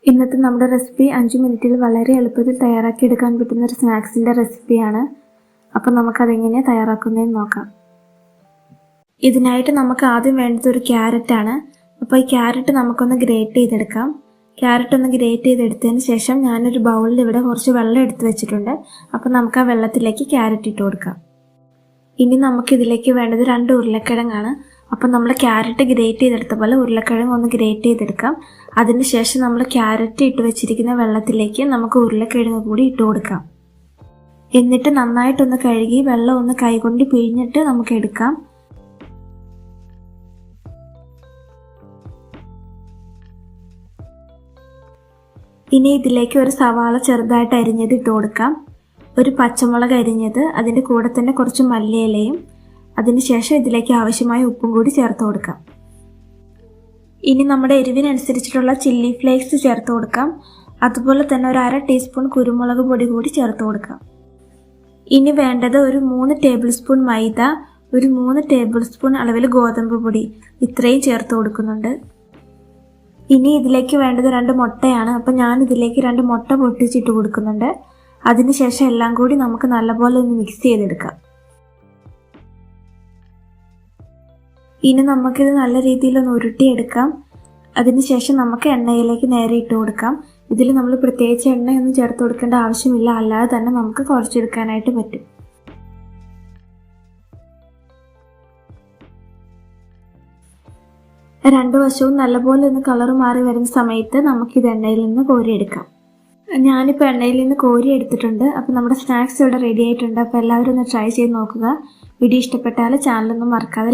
ഇന്നത്തെ നമ്മുടെ റെസിപ്പി 5 മിനിറ്റിൽ വളരെ എളുപ്പത്തിൽ തയ്യാറാക്കിയെടുക്കാൻ പറ്റുന്ന ഒരു സ്നാക്സിൻ്റെ റെസിപ്പിയാണ്. അപ്പോൾ നമുക്കതെങ്ങനെയാണ് തയ്യാറാക്കുന്നതെന്ന് നോക്കാം. ഇതിനായിട്ട് നമുക്ക് ആദ്യം വേണ്ടത് ഒരു ക്യാരറ്റാണ്. അപ്പോൾ ഈ ക്യാരറ്റ് നമുക്കൊന്ന് ഗ്രേറ്റ് ചെയ്തെടുക്കാം. ക്യാരറ്റ് ഒന്ന് ഗ്രേറ്റ് ചെയ്തെടുത്തതിന് ശേഷം ഞാനൊരു ബൗളിൽ ഇവിടെ കുറച്ച് വെള്ളം എടുത്ത് വെച്ചിട്ടുണ്ട്. അപ്പോൾ നമുക്ക് ആ വെള്ളത്തിലേക്ക് ക്യാരറ്റ് ഇട്ട് കൊടുക്കാം. ഇനി നമുക്കിതിലേക്ക് വേണ്ടത് 2 ഉരുളക്കിഴങ്ങാണ്. അപ്പം നമ്മൾ ക്യാരറ്റ് ഗ്രേറ്റ് ചെയ്തെടുത്ത പോലെ ഉരുളക്കിഴങ്ങ് ഒന്ന് ഗ്രേറ്റ് ചെയ്തെടുക്കാം. അതിനുശേഷം നമ്മൾ ക്യാരറ്റ് ഇട്ട് വെച്ചിരിക്കുന്ന വെള്ളത്തിലേക്ക് നമുക്ക് ഉരുളക്കിഴങ്ങ് കൂടി ഇട്ട് കൊടുക്കാം. എന്നിട്ട് നന്നായിട്ടൊന്ന് കഴുകി വെള്ളം ഒന്ന് കൈകൊണ്ട് പിഴിഞ്ഞിട്ട് നമുക്ക് എടുക്കാം. ഇനി ഇതിലേക്ക് ഒരു സവാള ചെറുതായിട്ട് അരിഞ്ഞത് ഇട്ട് കൊടുക്കാം. ഒരു പച്ചമുളക് അരിഞ്ഞത്, അതിൻ്റെ കൂടെ തന്നെ കുറച്ച് മല്ലിയിലയും, അതിനുശേഷം ഇതിലേക്ക് ആവശ്യമായ ഉപ്പും കൂടി ചേർത്ത് കൊടുക്കാം. ഇനി നമ്മുടെ എരിവിനനുസരിച്ചിട്ടുള്ള ചില്ലി ഫ്ലേക്സ് ചേർത്ത് കൊടുക്കാം. അതുപോലെ തന്നെ ഒരു 1/2 ടീസ്പൂൺ കുരുമുളക് പൊടി കൂടി ചേർത്ത് കൊടുക്കാം. ഇനി വേണ്ടത് ഒരു 3 ടേബിൾ സ്പൂൺ മൈദ, ഒരു 3 ടേബിൾ സ്പൂൺ അളവിൽ ഗോതമ്പ് പൊടി, ഇത്രയും ചേർത്ത് കൊടുക്കുന്നുണ്ട്. ഇനി ഇതിലേക്ക് വേണ്ടത് 2 മുട്ടയാണ്. അപ്പം ഞാൻ ഇതിലേക്ക് 2 മുട്ട പൊട്ടിച്ചിട്ട് കൊടുക്കുന്നുണ്ട്. അതിനുശേഷം എല്ലാം കൂടി നമുക്ക് നല്ലപോലെ ഒന്ന് മിക്സ് ചെയ്തെടുക്കാം. ഇനി നമുക്കിത് നല്ല രീതിയിലൊന്ന് ഉരുട്ടിയെടുക്കാം. അതിനുശേഷം നമുക്ക് എണ്ണയിലേക്ക് നേരെ ഇട്ട് കൊടുക്കാം. ഇതിൽ നമ്മൾ പ്രത്യേകിച്ച് എണ്ണയൊന്നും ചേർത്ത് കൊടുക്കേണ്ട ആവശ്യമില്ല, അല്ലാതെ തന്നെ നമുക്ക് കുഴച്ചെടുക്കാനായിട്ട് പറ്റും. രണ്ട് വശവും നല്ലപോലെ ഒന്ന് കളർ മാറി വരുന്ന സമയത്ത് നമുക്കിത് എണ്ണയിൽ നിന്ന് കോരിയെടുക്കാം. ഞാനിപ്പോൾ എണ്ണയിൽ നിന്ന് കോരി എടുത്തിട്ടുണ്ട്. അപ്പോൾ നമ്മുടെ സ്നാക്സ് ഇവിടെ റെഡി ആയിട്ടുണ്ട്. അപ്പോൾ എല്ലാവരും ഒന്ന് ട്രൈ ചെയ്ത് നോക്കുക. വീഡിയോ ഇഷ്ടപ്പെട്ടാൽ ചാനലൊന്നും മറക്കാതെ